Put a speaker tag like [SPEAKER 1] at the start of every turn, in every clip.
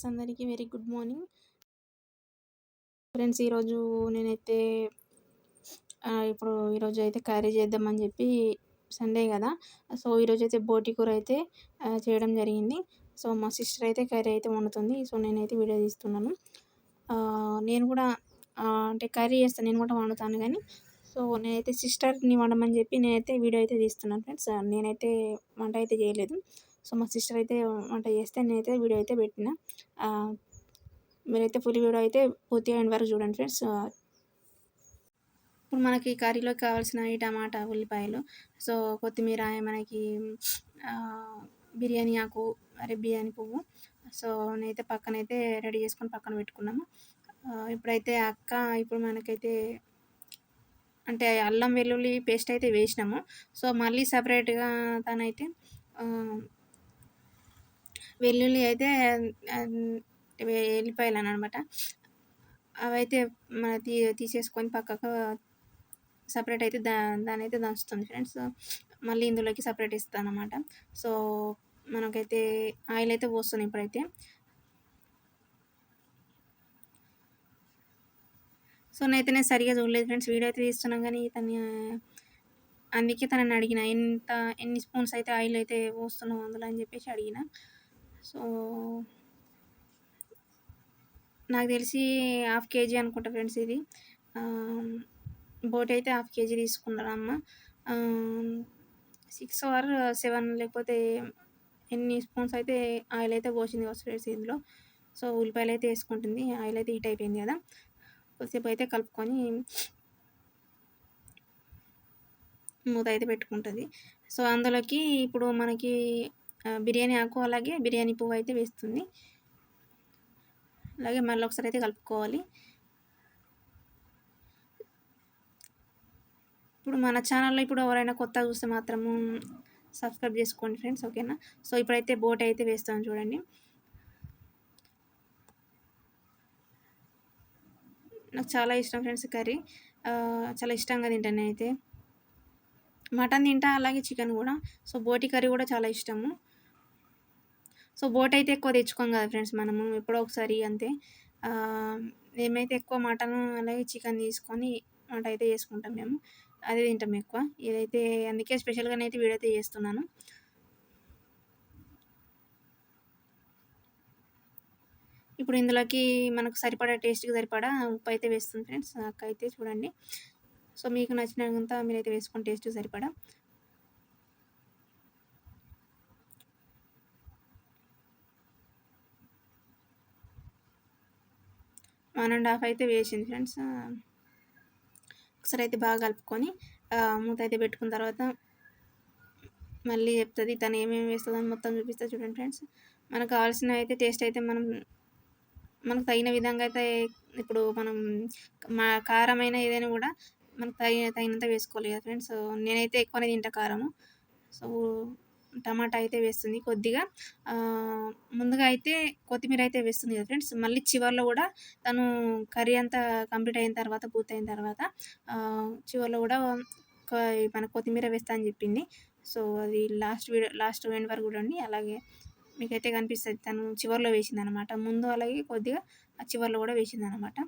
[SPEAKER 1] Friends అందరికీ very good morning. Friends ఈరోజు నేనైతే ఈరోజు అయితే కర్రీ చేద్దామని చెప్పి సండే కదా. సో ఈరోజైతే బోటి కూర అయితే చేయడం జరిగింది. సో మా సిస్టర్ అయితే కర్రీ అయితే వండుతుంది. సో నేనైతే వీడియో తీస్తున్నాను. నేను కూడా అంటే కర్రీ చేస్తాను, నేను కూడా వండుతాను కానీ సో నేనైతే సిస్టర్ని వండమని చెప్పి నేనైతే వీడియో అయితే తీస్తున్నాను ఫ్రెండ్స్. నేనైతే వంట అయితే చేయలేదు. సో మా సిస్టర్ అయితే వంట చేస్తే నేనైతే వీడియో అయితే పెట్టిన. మీరైతే ఫుల్ వీడియో అయితే పూర్తిగా ఎండ్ వరకు చూడండి ఫ్రెండ్స్. ఇప్పుడు మనకి కర్రీలోకి కావాల్సిన ఈ టమాటా, ఉల్లిపాయలు, సో కొత్తిమీర, మనకి బిర్యానీ ఆకు, బిర్యానీ పువ్వు, సో నేనైతే పక్కనైతే రెడీ చేసుకొని పక్కన పెట్టుకున్నాము. ఇప్పుడైతే ఇప్పుడు మనకైతే అంటే అల్లం వెల్లుల్లి పేస్ట్ అయితే వేసినాము. సో మళ్ళీ సపరేట్గా తనైతే వెల్లుల్లి అయితే ఎల్లిపాయలు అనమాట, అవైతే మన తీసేసుకొని పక్కకు సపరేట్ అయితే దాని అయితే దంచుతుంది ఫ్రెండ్స్. మళ్ళీ ఇందులోకి సపరేట్ ఇస్తాను అనమాట. సో మనకైతే ఆయిల్ అయితే పోస్తుంది ఇప్పుడైతే. సో నేను సరిగా చూడలేదు ఫ్రెండ్స్, వీడియో అయితే తీస్తున్నాం కానీ అందుకే తనని అడిగిన ఎన్ని స్పూన్స్ అయితే ఆయిల్ అయితే పోస్తున్నావు అందులో అని చెప్పేసి అడిగిన. సో నాకు తెలిసి 1/2 kg అనుకుంటా ఫ్రెండ్స్ ఇది. బోటి అయితే 1/2 kg తీసుకున్నారు అమ్మ. 6 or 7 లేకపోతే ఎన్ని స్పూన్స్ అయితే ఆయిల్ అయితే పోసింది కావచ్చు ఫ్రెండ్స్ ఇందులో. సో ఉల్లిపాయలు అయితే వేసుకుంటుంది, ఆయిల్ అయితే హీట్ అయిపోయింది కదా. కొద్దిసేపు అయితే కలుపుకొని మూత అయితే పెట్టుకుంటుంది. సో అందులోకి ఇప్పుడు మనకి బిర్యానీ ఆకు అలాగే బిర్యానీ పువ్వు అయితే వేస్తుంది. అలాగే మళ్ళీ ఒకసారి అయితే కలుపుకోవాలి. ఇప్పుడు మన ఛానల్లో ఇప్పుడు ఎవరైనా కొత్తగా చూస్తే మాత్రము సబ్స్క్రైబ్ చేసుకోండి ఫ్రెండ్స్, ఓకేనా. సో ఇప్పుడైతే బోటి అయితే వేస్తాను చూడండి. నాకు చాలా ఇష్టం ఫ్రెండ్స్ కర్రీ, చాలా ఇష్టంగా తింటాను నేనైతే. మటన్ తింటా అలాగే చికెన్ కూడా. సో బోటి కర్రీ కూడా చాలా ఇష్టము. సో బోట్ అయితే ఎక్కువ తెచ్చుకోం కదా ఫ్రెండ్స్, మనము ఎప్పుడో ఒకసారి అంతే. మేమైతే ఎక్కువ మటన్ అలాగే చికెన్ తీసుకొని వంట అయితే చేసుకుంటాం, మేము అదే తింటాం ఎక్కువ. ఇదైతే అందుకే స్పెషల్గానైతే వీడియో అయితే చేస్తున్నాను. ఇప్పుడు ఇందులోకి మనకు సరిపడా టేస్ట్కి సరిపడా ఉప్పు అయితే వేస్తుంది ఫ్రెండ్స్ అక్క అయితే చూడండి. సో మీకు నచ్చినంత మీరైతే వేసుకొని టేస్ట్కి సరిపడా. వన్ అండ్ హాఫ్ అయితే వేసింది ఫ్రెండ్స్. ఒకసారి అయితే బాగా కలుపుకొని మూత అయితే పెట్టుకున్న తర్వాత మళ్ళీ చెప్తుంది తను ఏమేమి వేస్తుందని మొత్తం చూపిస్తుంది చూడండి ఫ్రెండ్స్. మనకు కావాల్సిన అయితే టేస్ట్ అయితే మనకు తగిన విధంగా అయితే ఇప్పుడు మనం కారమైన ఏదైనా కూడా మనకు తగినంత వేసుకోవాలి కదా ఫ్రెండ్స్. నేనైతే ఎక్కువనే తింటా కారము. సో టమాటా అయితే వేస్తుంది కొద్దిగా. ముందుగా అయితే కొత్తిమీర అయితే వేస్తుంది కదా ఫ్రెండ్స్. మళ్ళీ చివరిలో కూడా తను కర్రీ అంతా కంప్లీట్ అయిన తర్వాత, పూర్తయిన తర్వాత చివరిలో కూడా మన కొత్తిమీర వేస్తా అని చెప్పింది. సో అది లాస్ట్ ఎండ్ వరకు చూడండి. అలాగే మీకైతే కనిపిస్తుంది తను చివరిలో వేసింది అనమాట. ముందు అలాగే కొద్దిగా ఆ చివరిలో కూడా వేసింది అనమాట.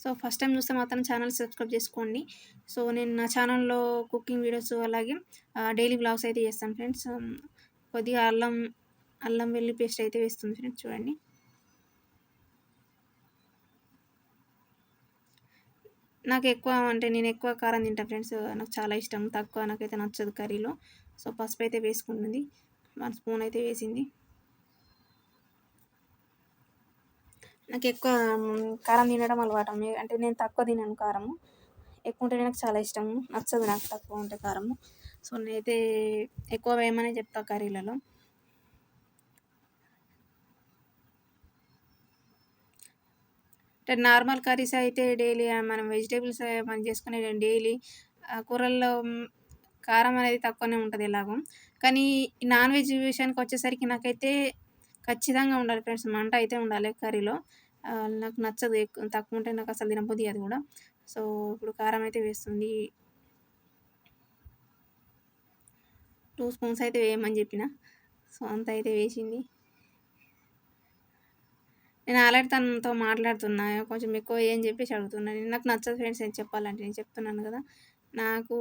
[SPEAKER 1] సో ఫస్ట్ టైం చూస్తే మాత్రం ఛానల్ సబ్స్క్రైబ్ చేసుకోండి. సో నేను నా ఛానల్లో కుకింగ్ వీడియోస్ అలాగే డైలీ బ్లాగ్స్ అయితే చేస్తాను ఫ్రెండ్స్. కొద్దిగా అల్లం వెల్లుల్లి పేస్ట్ అయితే వేస్తుంది ఫ్రెండ్స్ చూడండి. నాకు ఎక్కువ అంటే నేను ఎక్కువ కారం తింటా ఫ్రెండ్స్, నాకు చాలా ఇష్టం. తక్కువ నాకైతే నచ్చదు కర్రీలో. సో పసుపు అయితే వేసుకుంటుంది, 1 స్పూన్ అయితే వేసింది. నాకు ఎక్కువ కారం తినడం అలవాటు, అంటే నేను తక్కువ తినను కారము. ఎక్కువ ఉంటే నాకు చాలా ఇష్టము, నచ్చదు నాకు తక్కువ ఉంటే కారము. సో నేనైతే ఎక్కువ వేయమని చెప్తా కర్రీలలో. అంటే నార్మల్ కర్రీస్ అయితే డైలీ మనం వెజిటేబుల్స్ మనం చేసుకునే డైలీ కూరల్లో కారం అనేది తక్కువనే ఉంటుంది ఎలాగో. కానీ నాన్ వెజ్ విషయానికి వచ్చేసరికి నాకైతే ఖచ్చితంగా ఉండాలి ఫ్రెండ్స్, మంట అయితే ఉండాలి కర్రీలో. నాకు నచ్చదు తక్కువ ఉంటే, నాకు అసలు తినబుద్ధి అది కూడా. సో, ఇప్పుడు కారం అయితే వేస్తుంది. 2 స్పూన్స్ అయితే వేయమని చెప్పిన. సో, అంత అయితే వేసింది. నేను ఆల్రెడీ తనతో మాట్లాడుతున్నా. కొంచెం ఎక్కువ ఎయ్యి అని చెప్పేసి అడుగుతున్నా. నాకు నచ్చదు ఫ్రెండ్స్ నేను చెప్పాలంటే. నేను చెప్తున్నాను గదా! నాకు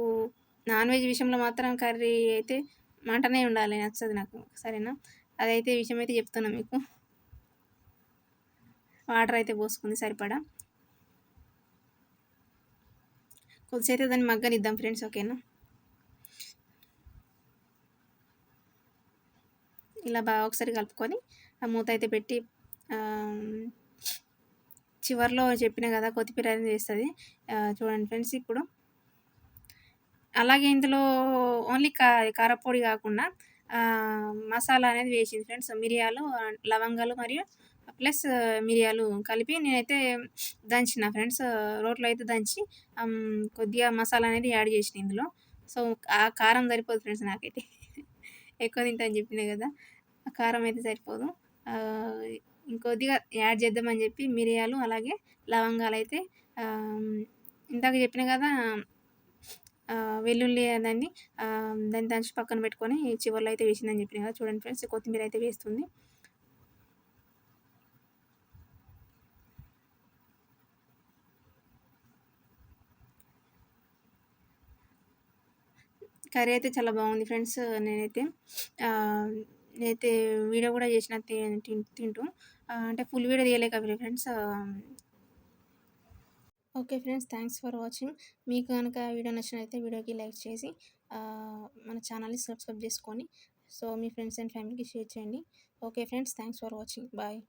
[SPEAKER 1] నాన్ వెజ్ విషయంలో మాత్రం కర్రీ అయితే మంటనే ఉండాలి. నచ్చదు నాకు. సరేనా? అదైతే విషయం అయితే చెప్తున్నా మీకు. వాటర్ అయితే పోసుకుంది సరిపడా. కొద్దిసేపు దాన్ని మగ్గనిద్దాం ఫ్రెండ్స్. ఓకేనా? ఇలా బాగా ఒకసారి కలుపుకొని ఆ మూత అయితే పెట్టి చివర్లో చెప్పిన కదా కొత్తిమీర అనేది వేస్తుంది. చూడండి ఫ్రెండ్స్ ఇప్పుడు. అలాగే ఇందులో ఓన్లీ కారప్పొడి కాకుండా మసాలా అనేది వేసింది ఫ్రెండ్స్. మిరియాలు, లవంగాలు మరియు ప్లస్ మిరియాలు కలిపి నేనైతే దంచిన ఫ్రెండ్స్. రోట్లో అయితే దంచి కొద్దిగా మసాలా అనేది యాడ్ చేసిన ఇందులో. సో, ఆ కారం సరిపోదు ఫ్రెండ్స్ నాకైతే. ఎక్కువ తింటా అని చెప్పినా కదా! ఆ కారం అయితే సరిపోదు. ఇంకొద్దిగా యాడ్ చేద్దామని చెప్పి మిరియాలు అలాగే లవంగాలైతే ఇందాక చెప్పిన కదా! వెల్లుల్లి దాన్ని దాన్ని దంచి పక్కన పెట్టుకొని చివర్లో అయితే వేసిందని చెప్పిన కదా! చూడండి ఫ్రెండ్స్ కొత్తిమీర అయితే వేస్తుంది. కర్రీ అయితే చాలా బాగుంది ఫ్రెండ్స్. నేనైతే నేనైతే వీడియో కూడా చేసిన తింటూ. అంటే ఫుల్ వీడియో తీయలేక friends. Okay friends, thanks for watching. మీకు కనుక వీడియో నచ్చినట్లయితే వీడియోకి లైక్ చేసి మన ఛానల్ని సబ్స్క్రైబ్ చేసుకొని సో మీ ఫ్రెండ్స్ అండ్ ఫ్యామిలీకి షేర్ చేయండి. Okay friends, thanks for watching. Bye.